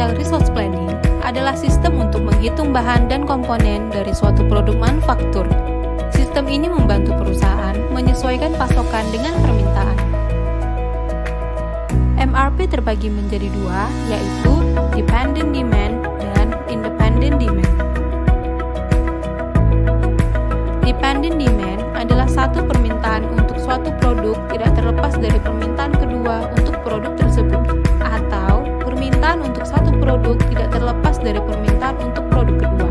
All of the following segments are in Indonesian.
Material Resource Planning adalah sistem untuk menghitung bahan dan komponen dari suatu produk manufaktur. Sistem ini membantu perusahaan menyesuaikan pasokan dengan permintaan. MRP terbagi menjadi dua, yaitu Dependent Demand dan Independent Demand. Dependent Demand adalah satu permintaan untuk suatu produk tidak terlepas dari permintaan kedua untuk produk tersebut, atau permintaan untuk satu produk tidak terlepas dari permintaan untuk produk kedua.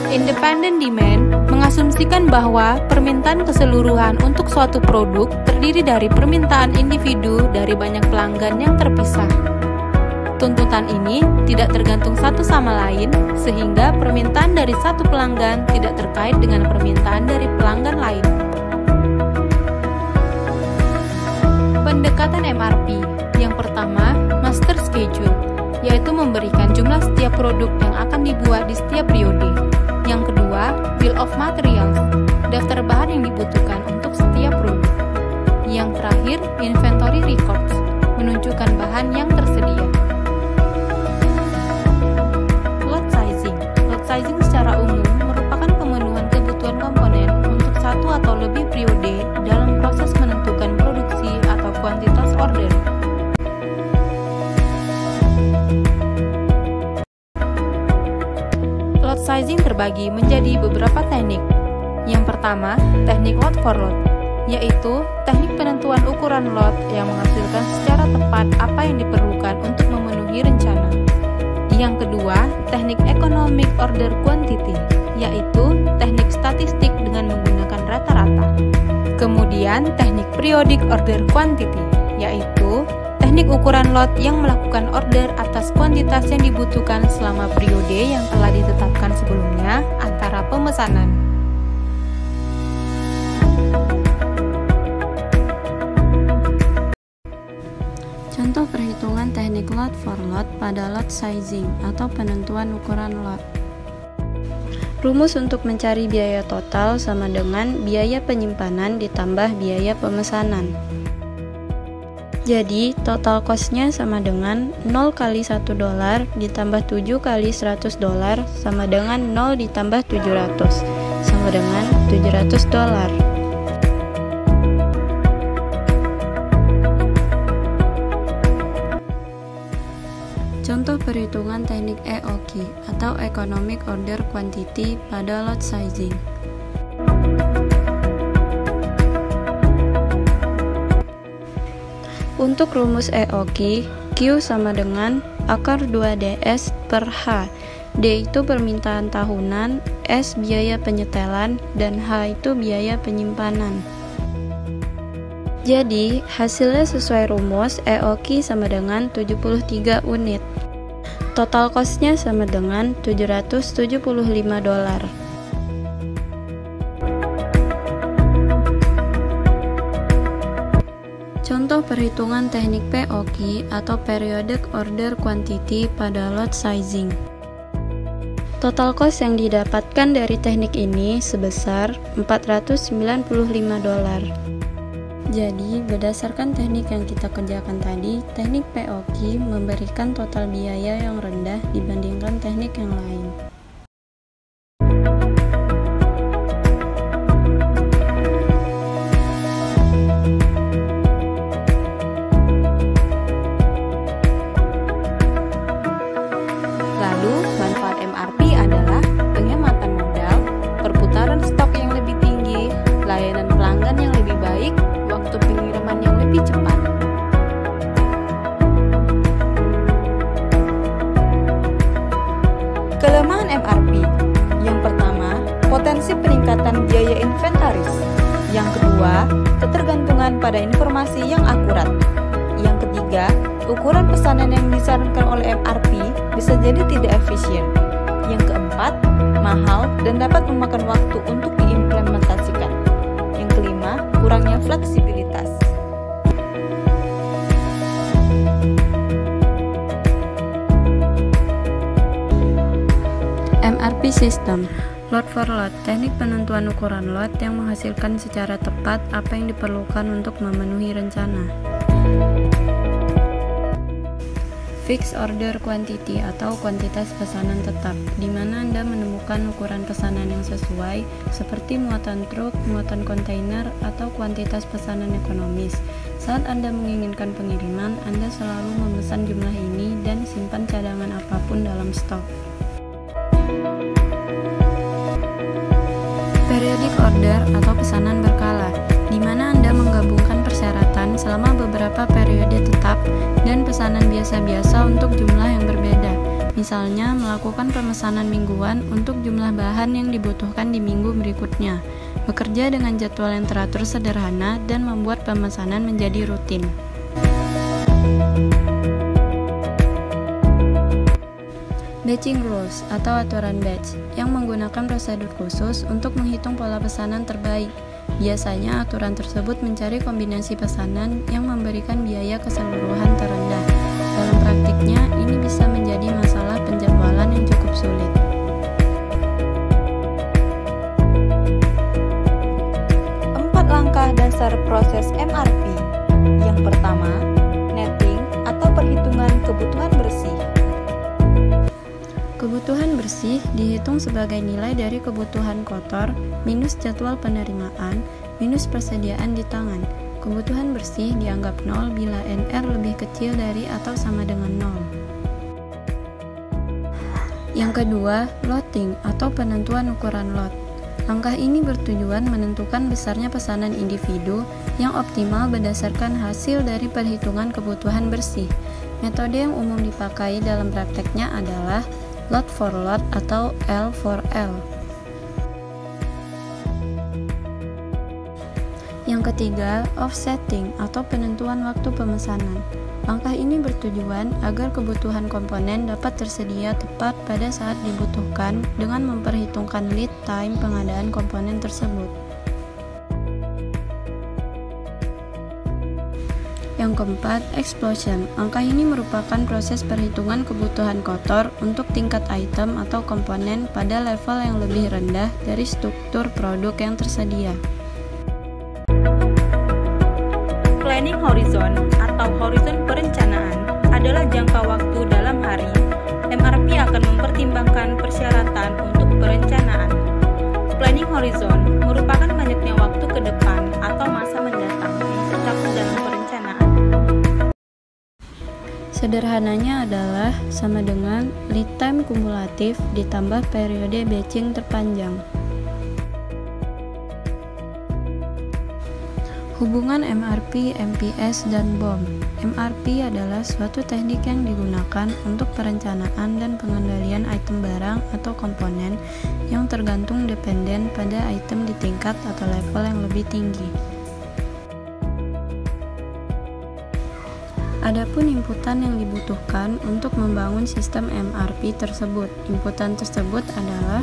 Independent Demand mengasumsikan bahwa permintaan keseluruhan untuk suatu produk terdiri dari permintaan individu dari banyak pelanggan yang terpisah. Tuntutan ini tidak tergantung satu sama lain, sehingga permintaan dari satu pelanggan tidak terkait dengan permintaan dari pelanggan lain. Pendekatan MRP yang pertama, Master Schedule, yaitu memberikan jumlah setiap produk yang akan dibuat di setiap periode. Yang kedua, Bill of Materials, daftar bahan yang dibutuhkan untuk setiap produk. Yang terakhir, Inventory Records, menunjukkan bahan yang tersedia. Lot Sizing. Lot sizing secara umum merupakan pemenuhan kebutuhan komponen untuk satu atau lebih periode dalam proses menentukan produksi atau kuantitas order. Lot sizing terbagi menjadi beberapa teknik. Yang pertama, teknik lot for lot, yaitu teknik penentuan ukuran lot yang menghasilkan secara tepat apa yang diperlukan untuk memenuhi rencana. Yang kedua, teknik economic order quantity, yaitu teknik statistik dengan menggunakan rata-rata. Kemudian, teknik periodic order quantity, yaitu teknik ukuran lot yang melakukan order atas kuantitas yang dibutuhkan selama periode yang telah ditetapkan sebelumnya antara pemesanan. Contoh perhitungan teknik lot for lot pada lot sizing atau penentuan ukuran lot. Rumus untuk mencari biaya total sama dengan biaya penyimpanan ditambah biaya pemesanan. Jadi, total cost-nya sama dengan 0 kali $1 ditambah 7 kali $100 sama dengan 0 ditambah 700 sama dengan $700. Contoh perhitungan teknik EOQ atau Economic Order Quantity pada lot sizing. Untuk rumus EOQ, Q sama dengan akar 2DS per H. D itu permintaan tahunan, S biaya penyetelan, dan H itu biaya penyimpanan. Jadi, hasilnya sesuai rumus EOQ sama dengan 73 unit. Total cost-nya sama dengan $775. Contoh perhitungan teknik POQ atau Periodic Order Quantity pada lot sizing. Total cost yang didapatkan dari teknik ini sebesar $495. Jadi, berdasarkan teknik yang kita kerjakan tadi, teknik POQ memberikan total biaya yang rendah dibandingkan teknik yang lain. Lalu, manfaat MRP adalah penghematan modal, perputaran stok yang lebih tinggi, layanan pelanggan yang lebih baik, waktu pengiriman yang lebih cepat. Kelemahan MRP. Yang pertama, potensi peningkatan biaya inventaris. Yang kedua, ketergantungan pada informasi yang akurat. Yang ketiga, ukuran pesanan yang disarankan oleh MRP bisa jadi tidak efisien. Yang keempat, mahal dan dapat memakan waktu untuk diimplementasikan. Yang kelima, kurangnya fleksibilitas. MRP System. Lot for lot, teknik penentuan ukuran lot yang menghasilkan secara tepat apa yang diperlukan untuk memenuhi rencana. Fixed order quantity atau kuantitas pesanan tetap, di mana Anda menemukan ukuran pesanan yang sesuai, seperti muatan truk, muatan kontainer, atau kuantitas pesanan ekonomis. Saat Anda menginginkan pengiriman, Anda selalu memesan jumlah ini dan simpan cadangan apapun dalam stok. Periodic order atau pesanan berkala, di mana Anda menggabungkan persyaratan selama beberapa periode tetap dan pesanan biasa-biasa untuk jumlah yang berbeda. Misalnya, melakukan pemesanan mingguan untuk jumlah bahan yang dibutuhkan di minggu berikutnya, bekerja dengan jadwal yang teratur sederhana, dan membuat pemesanan menjadi rutin. Batching rules atau aturan batch yang menggunakan prosedur khusus untuk menghitung pola pesanan terbaik. Biasanya aturan tersebut mencari kombinasi pesanan yang memberikan biaya keseluruhan terendah. Dalam praktiknya, ini bisa menjadi masalah penjadwalan yang cukup sulit. Empat langkah dasar proses MRP. Yang pertama, netting atau perhitungan kebutuhan bersih. Kebutuhan bersih dihitung sebagai nilai dari kebutuhan kotor minus jadwal penerimaan minus persediaan di tangan. Kebutuhan bersih dianggap nol bila NR lebih kecil dari atau sama dengan 0. Yang kedua, loading atau penentuan ukuran lot. Langkah ini bertujuan menentukan besarnya pesanan individu yang optimal berdasarkan hasil dari perhitungan kebutuhan bersih. Metode yang umum dipakai dalam prakteknya adalah lot for lot atau L for L. Yang ketiga, offsetting atau penentuan waktu pemesanan. Langkah ini bertujuan agar kebutuhan komponen dapat tersedia tepat pada saat dibutuhkan dengan memperhitungkan lead time pengadaan komponen tersebut. Yang keempat, explosion. Langkah ini merupakan proses perhitungan kebutuhan kotor untuk tingkat item atau komponen pada level yang lebih rendah dari struktur produk yang tersedia. Planning horizon atau horizon perencanaan adalah jangka waktu dalam hari. MRP akan mempertimbangkan persyaratan untuk perencanaan. Planning horizon merupakan banyaknya waktu ke depan atau masa mendatang yang tercakup dalam perencanaan. Sederhananya adalah sama dengan lead time kumulatif ditambah periode batching terpanjang. Hubungan MRP, MPS, dan BOM. MRP adalah suatu teknik yang digunakan untuk perencanaan dan pengendalian item barang atau komponen yang tergantung dependen pada item di tingkat atau level yang lebih tinggi. Adapun inputan yang dibutuhkan untuk membangun sistem MRP tersebut. Inputan tersebut adalah